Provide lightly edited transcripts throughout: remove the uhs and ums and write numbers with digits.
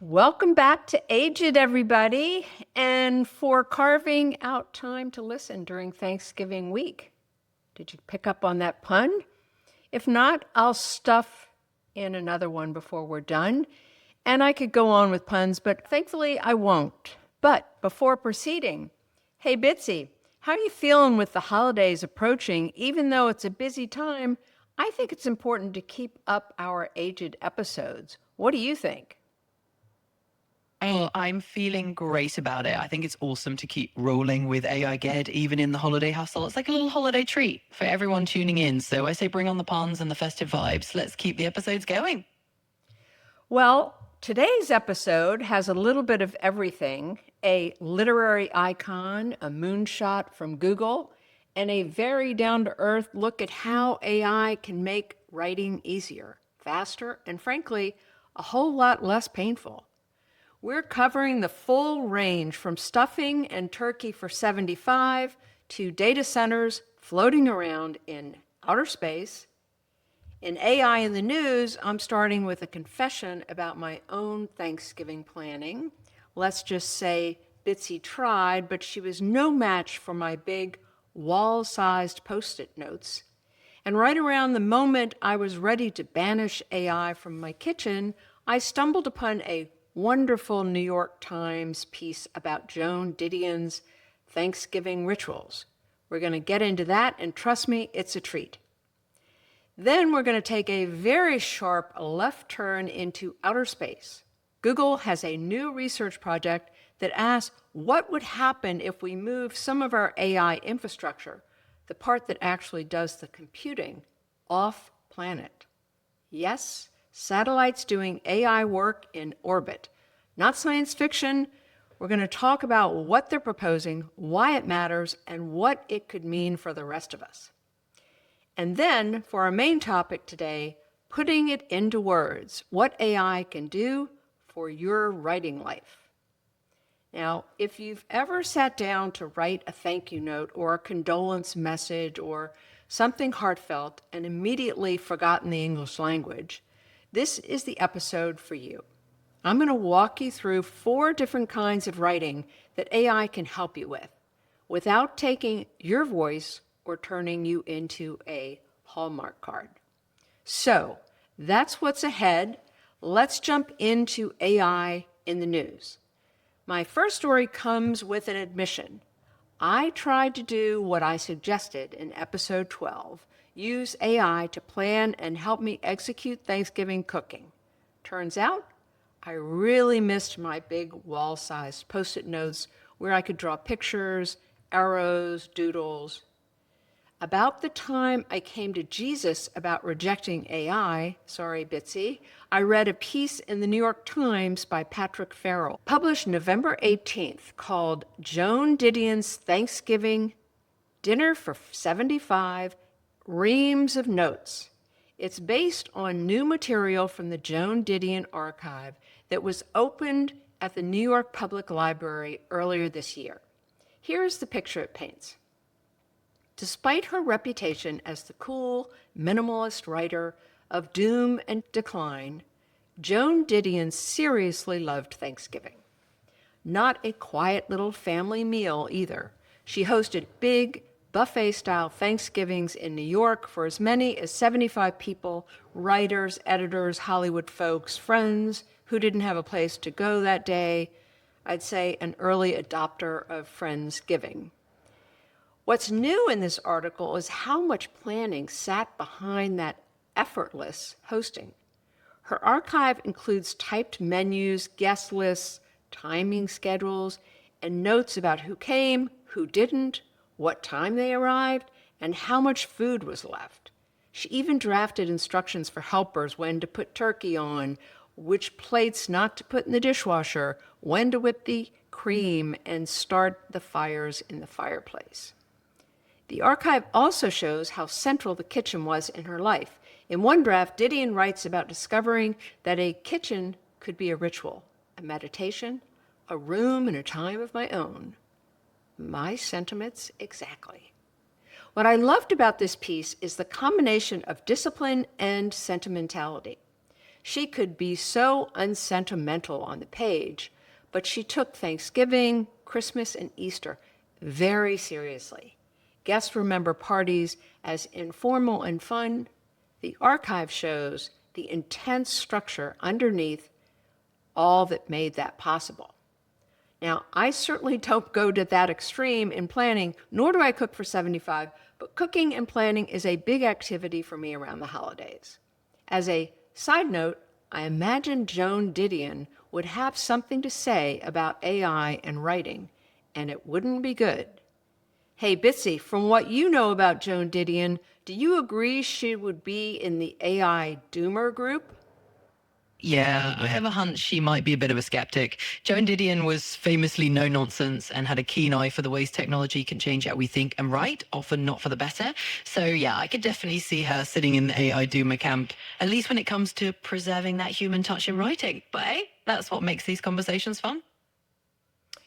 Welcome back to aiGED, everybody, and for carving out time to listen during Thanksgiving week. Did you pick up on that pun? If not, I'll stuff in another one before we're done. And I could go on with puns, but thankfully I won't. But before proceeding, hey Bitsy, how are you feeling with the holidays approaching? Even though it's a busy time, I think it's important to keep up our aiGED episodes. What do you think? Oh, I'm feeling great about it. I think it's awesome to keep rolling with aiGED even in the holiday hustle. It's like a little holiday treat for everyone tuning in. So I say bring on the puns and the festive vibes. Let's keep the episodes going. Well, today's episode has a little bit of everything: a literary icon, a moonshot from Google, and a very down to earth look at how AI can make writing easier, faster, and frankly, a whole lot less painful. We're covering the full range from stuffing and turkey for 75 to data centers floating around in outer space. In AI in the news, I'm starting with a confession about my own Thanksgiving planning. Let's just say Bitsy tried, but she was no match for my big wall-sized Post-it notes. And right around the moment I was ready to banish AI from my kitchen, I stumbled upon a wonderful New York Times piece about Joan Didion's Thanksgiving rituals. We're going to get into that, and trust me, it's a treat. Then we're going to take a very sharp left turn into outer space. Google has a new research project that asks what would happen if we move some of our AI infrastructure, the part that actually does the computing, off planet. Yes, satellites doing AI work in orbit. Not science fiction. We're going to talk about what they're proposing, why it matters, and what it could mean for the rest of us. And then, for our main topic today, putting it into words, what AI can do for your writing life. Now, if you've ever sat down to write a thank you note or a condolence message or something heartfelt and immediately forgotten the English language, this is the episode for you. I'm going to walk you through 4 different kinds of writing that AI can help you with, without taking your voice or turning you into a Hallmark card. So, that's what's ahead. Let's jump into AI in the news. My first story comes with an admission. I tried to do what I suggested in episode 12, use AI to plan and help me execute Thanksgiving cooking. Turns out, I really missed my big wall-sized Post-it notes where I could draw pictures, arrows, doodles. About the time I came to Jesus about rejecting AI, sorry Bitsy, I read a piece in the New York Times by Patrick Farrell, published November 18th, called Joan Didion's Thanksgiving Dinner for 75, Reams of Notes. It's based on new material from the Joan Didion archive that was opened at the New York Public Library earlier this year. Here's the picture it paints. Despite her reputation as the cool, minimalist writer of doom and decline, Joan Didion seriously loved Thanksgiving. Not a quiet little family meal either. She hosted big, buffet-style Thanksgivings in New York for as many as 75 people, writers, editors, Hollywood folks, friends who didn't have a place to go that day. I'd say an early adopter of Friendsgiving. What's new in this article is how much planning sat behind that effortless hosting. Her archive includes typed menus, guest lists, timing schedules, and notes about who came, who didn't, what time they arrived, and how much food was left. She even drafted instructions for helpers when to put turkey on, which plates not to put in the dishwasher, when to whip the cream, and start the fires in the fireplace. The archive also shows how central the kitchen was in her life. In one draft, Didion writes about discovering that a kitchen could be a ritual, a meditation, a room and a time of my own. My sentiments exactly. What I loved about this piece is the combination of discipline and sentimentality. She could be so unsentimental on the page, but she took Thanksgiving, Christmas, and Easter very seriously. Guests remember parties as informal and fun. The archive shows the intense structure underneath all that made that possible. Now, I certainly don't go to that extreme in planning, nor do I cook for 75, but cooking and planning is a big activity for me around the holidays. As a side note, I imagine Joan Didion would have something to say about AI and writing, and it wouldn't be good. Hey, Bitsy, from what you know about Joan Didion, do you agree she would be in the AI doomer group? Yeah, I have a hunch she might be a bit of a skeptic. Joan Didion was famously no nonsense and had a keen eye for the ways technology can change how we think and write, often not for the better. So yeah, I could definitely see her sitting in the AI doomer camp, at least when it comes to preserving that human touch in writing. But hey, that's what makes these conversations fun.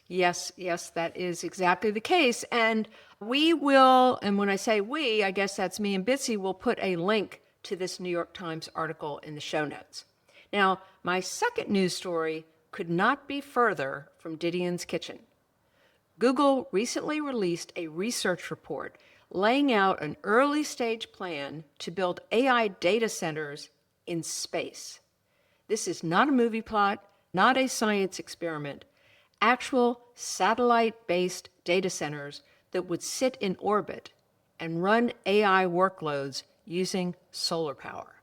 Yes, yes, that is exactly the case. And we will, and when I say we, I guess that's me and Bitsy, will put a link to this New York Times article in the show notes. Now, my second news story could not be further from Didion's kitchen. Google recently released a research report laying out an early stage plan to build AI data centers in space. This is not a movie plot, not a science experiment, actual satellite-based data centers that would sit in orbit and run AI workloads using solar power.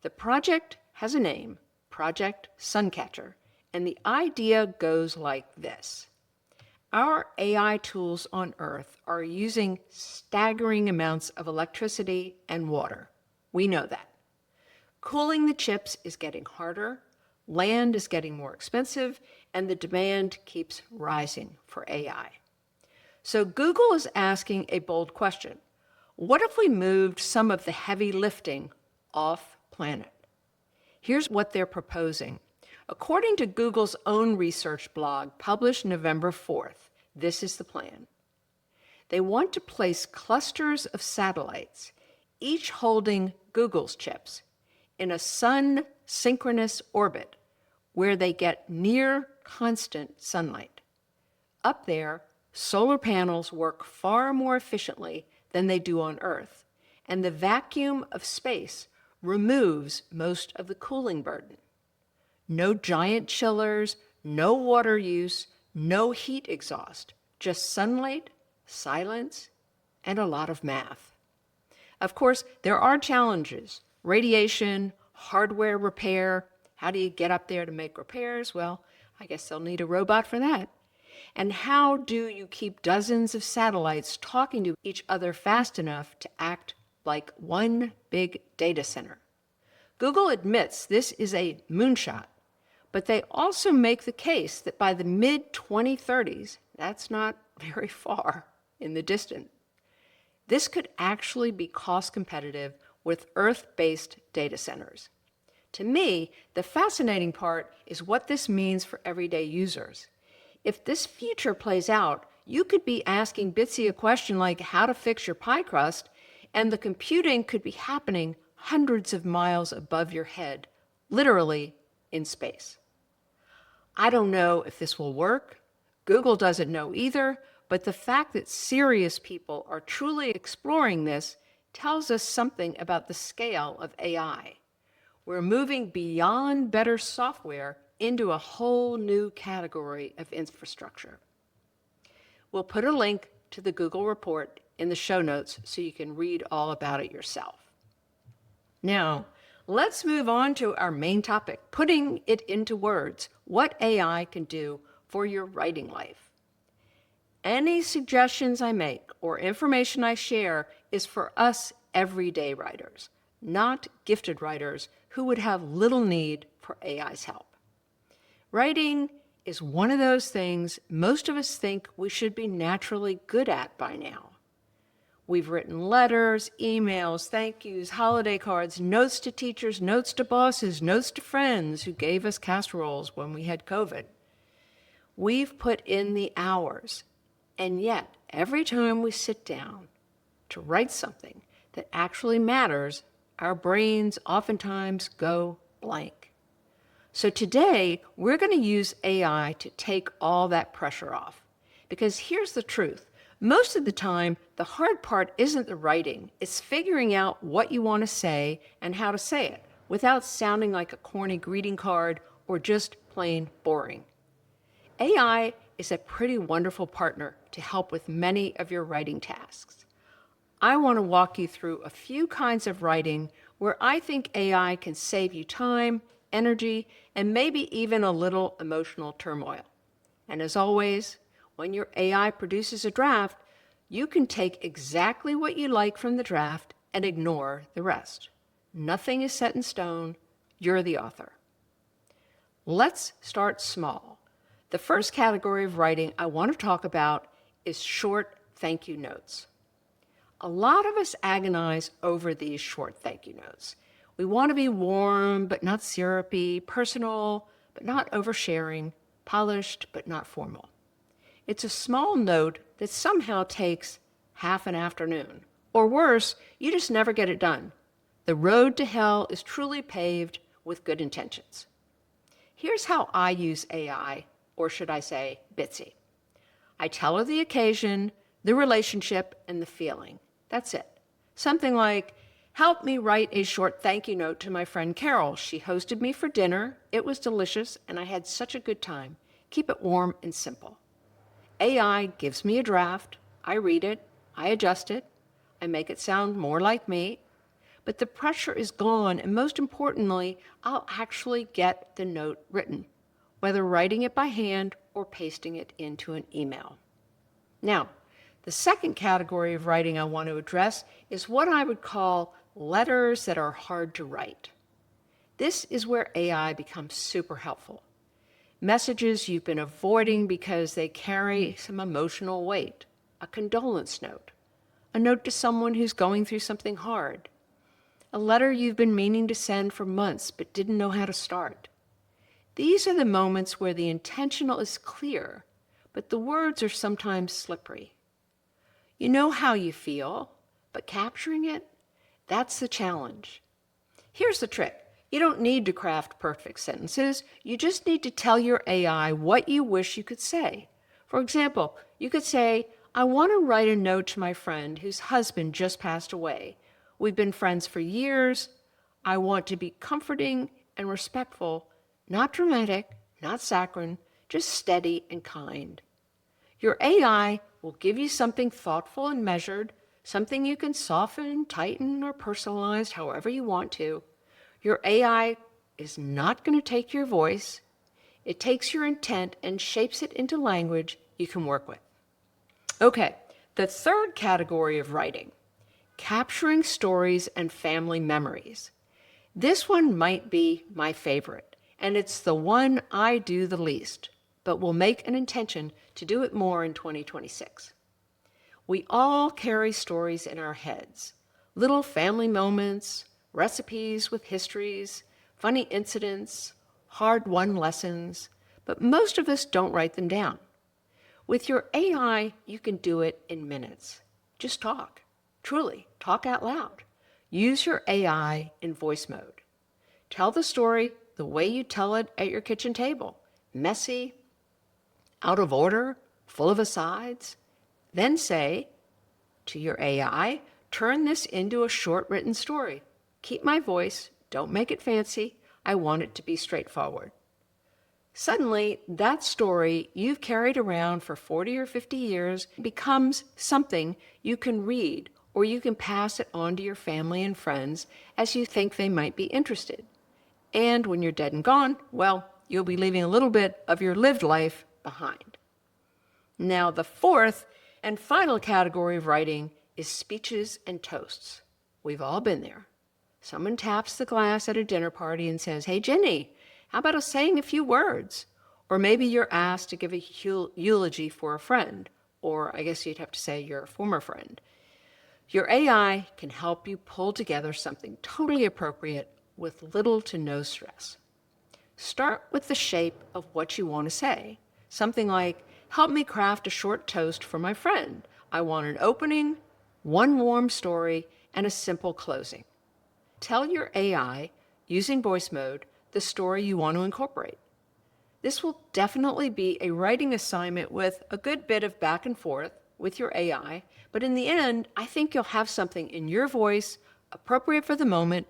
The project has a name, Project Suncatcher, and the idea goes like this. Our AI tools on Earth are using staggering amounts of electricity and water. We know that. Cooling the chips is getting harder, land is getting more expensive, and the demand keeps rising for AI. So Google is asking a bold question. What if we moved some of the heavy lifting off planet? Here's what they're proposing. According to Google's own research blog published November 4th, this is the plan. They want to place clusters of satellites, each holding Google's chips, in a sun-synchronous orbit where they get near constant sunlight. Up there, solar panels work far more efficiently than they do on Earth, and the vacuum of space removes most of the cooling burden. No giant chillers, no water use, no heat exhaust, just sunlight, silence, and a lot of math. Of course, there are challenges. Radiation, hardware repair. How do you get up there to make repairs? Well, I guess they'll need a robot for that. And how do you keep dozens of satellites talking to each other fast enough to act like one big data center? Google admits this is a moonshot, but they also make the case that by the mid-2030s, that's not very far in the distance, this could actually be cost competitive with Earth-based data centers. To me, the fascinating part is what this means for everyday users. If this future plays out, you could be asking Bitsy a question like how to fix your pie crust, and the computing could be happening hundreds of miles above your head, literally in space. I don't know if this will work. Google doesn't know either, but the fact that serious people are truly exploring this tells us something about the scale of AI. We're moving beyond better software into a whole new category of infrastructure. We'll put a link to the Google report in the show notes so you can read all about it yourself. Now, let's move on to our main topic, putting it into words, what AI can do for your writing life. Any suggestions I make or information I share is for us everyday writers, not gifted writers who would have little need for AI's help. Writing is one of those things most of us think we should be naturally good at by now. We've written letters, emails, thank yous, holiday cards, notes to teachers, notes to bosses, notes to friends who gave us casseroles when we had COVID. We've put in the hours, and yet every time we sit down to write something that actually matters, our brains oftentimes go blank. So today, we're going to use AI to take all that pressure off. Because here's the truth. Most of the time, the hard part isn't the writing. It's figuring out what you want to say and how to say it without sounding like a corny greeting card or just plain boring. AI is a pretty wonderful partner to help with many of your writing tasks. I want to walk you through a few kinds of writing where I think AI can save you time, energy, and maybe even a little emotional turmoil. And as always, when your AI produces a draft, you can take exactly what you like from the draft and ignore the rest. Nothing is set in stone. You're the author. Let's start small. The first category of writing I want to talk about is short thank you notes. A lot of us agonize over these short thank you notes. We want to be warm but not syrupy, personal but not oversharing, polished but not formal. It's a small note that somehow takes half an afternoon. Or worse, you just never get it done. The road to hell is truly paved with good intentions. Here's how I use AI, or should I say, Bitsy. I tell her the occasion, the relationship, and the feeling. That's it. Something like, help me write a short thank you note to my friend Carol. She hosted me for dinner. It was delicious, and I had such a good time. Keep it warm and simple. AI gives me a draft. I read it. I adjust it. I make it sound more like me. But the pressure is gone, and most importantly, I'll actually get the note written, whether writing it by hand or pasting it into an email. Now, the second category of writing I want to address is what I would call letters that are hard to write. This is where AI becomes super helpful. Messages you've been avoiding because they carry some emotional weight, a condolence note, a note to someone who's going through something hard, a letter you've been meaning to send for months but didn't know how to start. These are the moments where the intentional is clear, but the words are sometimes slippery. You know how you feel, but capturing it, that's the challenge. Here's the trick. You don't need to craft perfect sentences. You just need to tell your AI what you wish you could say. For example, you could say, I want to write a note to my friend whose husband just passed away. We've been friends for years. I want to be comforting and respectful, not dramatic, not saccharine, just steady and kind. Your AI will give you something thoughtful and measured, something you can soften, tighten, or personalize however you want to. Your AI is not going to take your voice. It takes your intent and shapes it into language you can work with. Okay, the third category of writing, capturing stories and family memories. This one might be my favorite, and it's the one I do the least, but will make an intention to do it more in 2026. We all carry stories in our heads, little family moments, recipes with histories, funny incidents, hard-won lessons, but most of us don't write them down. With your AI, you can do it in minutes. Just talk. Truly, talk out loud. Use your AI in voice mode. Tell the story the way you tell it at your kitchen table. Messy, out of order, full of asides. Then say to your AI, turn this into a short written story. Keep my voice, don't make it fancy. I want it to be straightforward. Suddenly, that story you've carried around for 40 or 50 years becomes something you can read, or you can pass it on to your family and friends as you think they might be interested. And when you're dead and gone, well, you'll be leaving a little bit of your lived life behind. Now, the fourth and final category of writing is speeches and toasts. We've all been there. Someone taps the glass at a dinner party and says, hey, Ginny, how about us saying a few words? Or maybe you're asked to give a eulogy for a friend, or I guess you'd have to say your former friend. Your AI can help you pull together something totally appropriate with little to no stress. Start with the shape of what you want to say. Something like, help me craft a short toast for my friend. I want an opening, one warm story, and a simple closing. Tell your AI, using voice mode, the story you want to incorporate. This will definitely be a writing assignment with a good bit of back and forth with your AI, but in the end, I think you'll have something in your voice, appropriate for the moment,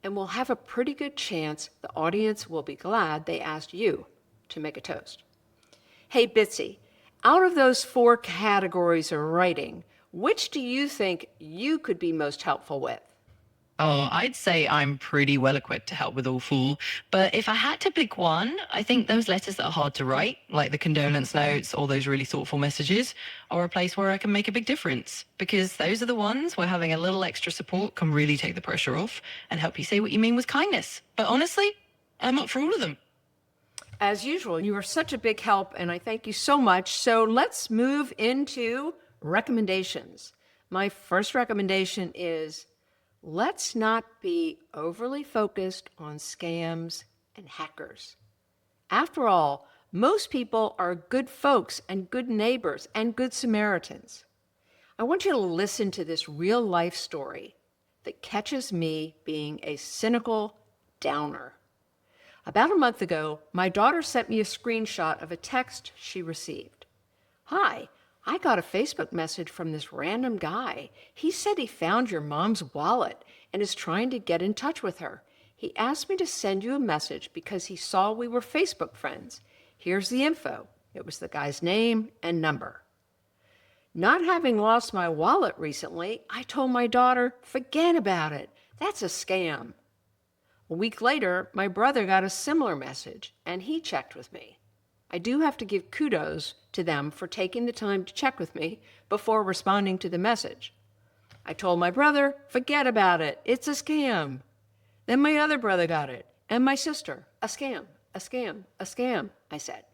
and will have a pretty good chance the audience will be glad they asked you to make a toast. Hey, Bitsy, out of those 4 categories of writing, which do you think you could be most helpful with? Oh, I'd say I'm pretty well equipped to help with all 4. But if I had to pick one, I think those letters that are hard to write, like the condolence notes or those really thoughtful messages, are a place where I can make a big difference. Because those are the ones where having a little extra support can really take the pressure off and help you say what you mean with kindness. But honestly, I'm up for all of them. As usual, you are such a big help, and I thank you so much. So let's move into recommendations. My first recommendation is let's not be overly focused on scams and hackers. After all, most people are good folks and good neighbors and good Samaritans. I want you to listen to this real life story that catches me being a cynical downer. About a month ago, my daughter sent me a screenshot of a text she received. "Hi, I got a Facebook message from this random guy. He said he found your mom's wallet and is trying to get in touch with her. He asked me to send you a message because he saw we were Facebook friends. Here's the info." It was the guy's name and number. Not having lost my wallet recently, I told my daughter, "Forget about it. That's a scam." A week later, my brother got a similar message, and he checked with me. I do have to give kudos to them for taking the time to check with me before responding to the message. I told my brother, "Forget about it. It's a scam." Then my other brother got it, and my sister. "A scam, a scam, a scam," I said.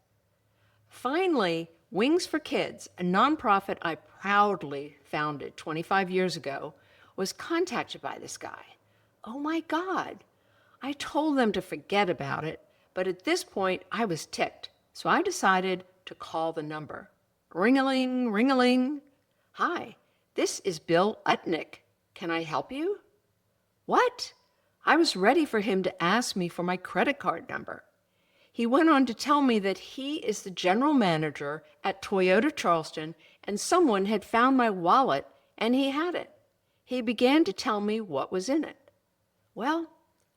Finally, Wings for Kids, a nonprofit I proudly founded 25 years ago, was contacted by this guy. Oh my God. I told them to forget about it, but at this point I was ticked, so I decided to call the number. Ring-a-ling, ring-a-ling. "Hi, this is Bill Utnick. Can I help you?" What? I was ready for him to ask me for my credit card number. He went on to tell me that he is the general manager at Toyota Charleston and someone had found my wallet and he had it. He began to tell me what was in it. Well,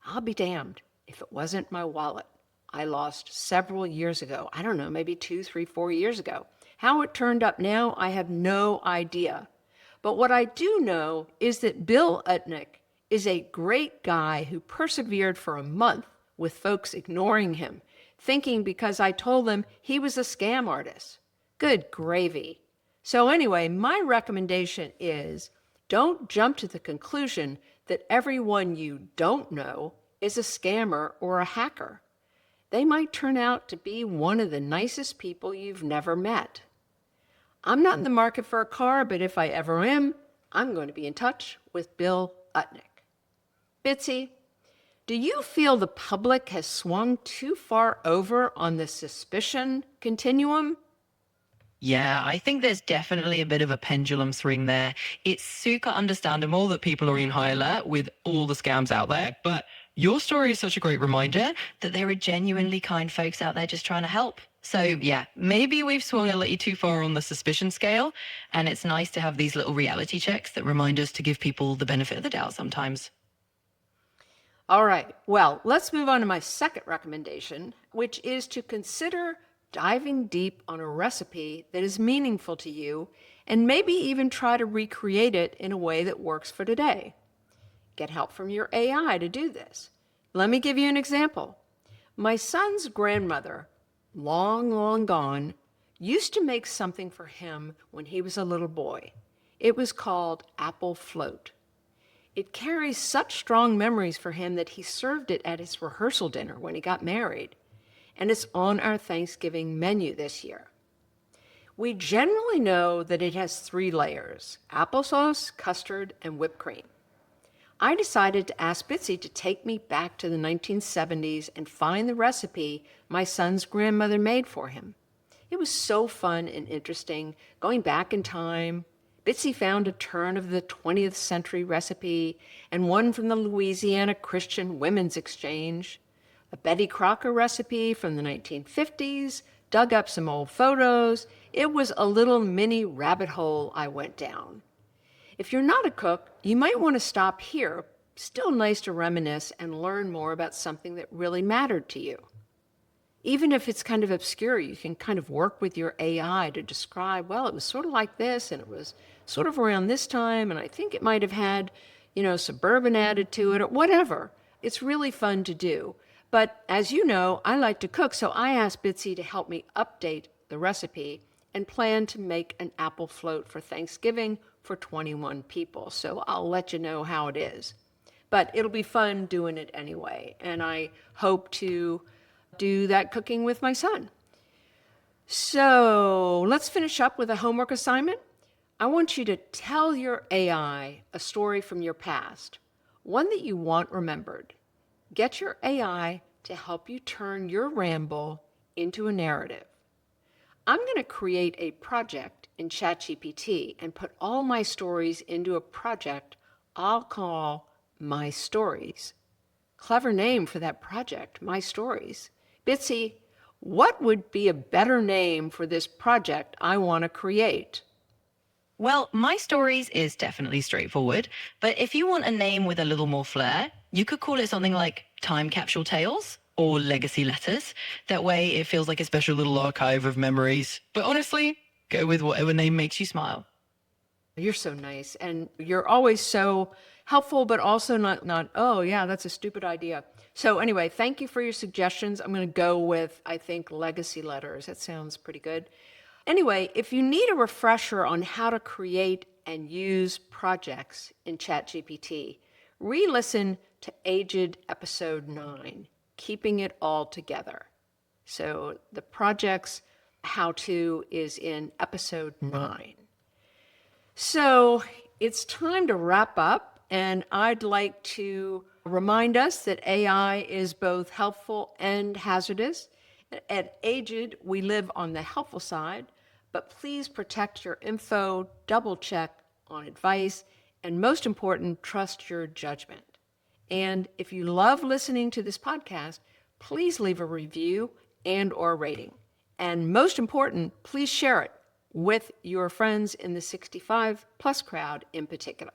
I'll be damned if it wasn't my wallet I lost several years ago. I don't know, maybe 2, 3, 4 years ago. How it turned up now, I have no idea. But what I do know is that Bill Utnick is a great guy who persevered for a month with folks ignoring him, thinking because I told them he was a scam artist. Good gravy. So anyway, my recommendation is don't jump to the conclusion that everyone you don't know is a scammer or a hacker. They might turn out to be one of the nicest people you've never met. I'm not in the market for a car, but if I ever am, I'm going to be in touch with Bill Utnick. Bitsy, do you feel the public has swung too far over on the suspicion continuum? Yeah, I think there's definitely a bit of a pendulum swing there. It's super understandable that people are in high alert with all the scams out there, but your story is such a great reminder that there are genuinely kind folks out there just trying to help. So yeah, maybe we've swung a little too far on the suspicion scale, and it's nice to have these little reality checks that remind us to give people the benefit of the doubt sometimes. All right, well, let's move on to my second recommendation, which is to consider diving deep on a recipe that is meaningful to you and maybe even try to recreate it in a way that works for today. Get help from your AI to do this. Let me give you an example. My son's grandmother, long, long gone, used to make something for him when he was a little boy. It was called apple float. It carries such strong memories for him that he served it at his rehearsal dinner when he got married, and it's on our Thanksgiving menu this year. We generally know that it has 3 layers: applesauce, custard, and whipped cream. I decided to ask Bitsy to take me back to the 1970s and find the recipe my son's grandmother made for him. It was so fun and interesting, going back in time. Bitsy found a turn of the 20th century recipe and one from the Louisiana Christian Women's Exchange. a Betty Crocker recipe from the 1950s, dug up some old photos. It was a little mini rabbit hole I went down. If you're not a cook, you might want to stop here. Still nice to reminisce and learn more about something that really mattered to you. Even if it's kind of obscure, you can kind of work with your AI to describe, well, it was sort of like this, and it was sort of around this time, and I think it might have had, suburban added to it, or whatever. It's really fun to do. But as you know, I like to cook, so I asked Bitsy to help me update the recipe and plan to make an apple float for Thanksgiving for 21 people. So I'll let you know how it is. But it'll be fun doing it anyway, and I hope to do that cooking with my son. So let's finish up with a homework assignment. I want you to tell your AI a story from your past, one that you want remembered. Get your AI to help you turn your ramble into a narrative. I'm going to create a project in ChatGPT and put all my stories into a project I'll call My Stories. Clever name for that project, My Stories. Bitsy, what would be a better name for this project I want to create? Well, My Stories is definitely straightforward, but if you want a name with a little more flair, you could call it something like Time Capsule Tales or Legacy Letters. That way it feels like a special little archive of memories. But honestly, go with whatever name makes you smile. You're so nice, and you're always so helpful, but also not, oh yeah, that's a stupid idea. So anyway, thank you for your suggestions. I'm going to go with, I think, Legacy Letters. That sounds pretty good. Anyway, if you need a refresher on how to create and use projects in ChatGPT, re-listen to aiGED episode 9, Keeping It All Together. So the project's how-to is in episode 9. So it's time to wrap up, and I'd like to remind us that AI is both helpful and hazardous. At aiGED, we live on the helpful side, but please protect your info, double check on advice, and most important, trust your judgment. And if you love listening to this podcast, please leave a review and or rating. And most important, please share it with your friends in the 65 plus crowd in particular.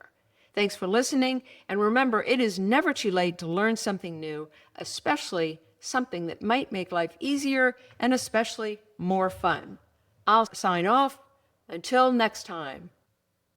Thanks for listening, and remember, it is never too late to learn something new, especially something that might make life easier and especially more fun. I'll sign off. Until next time.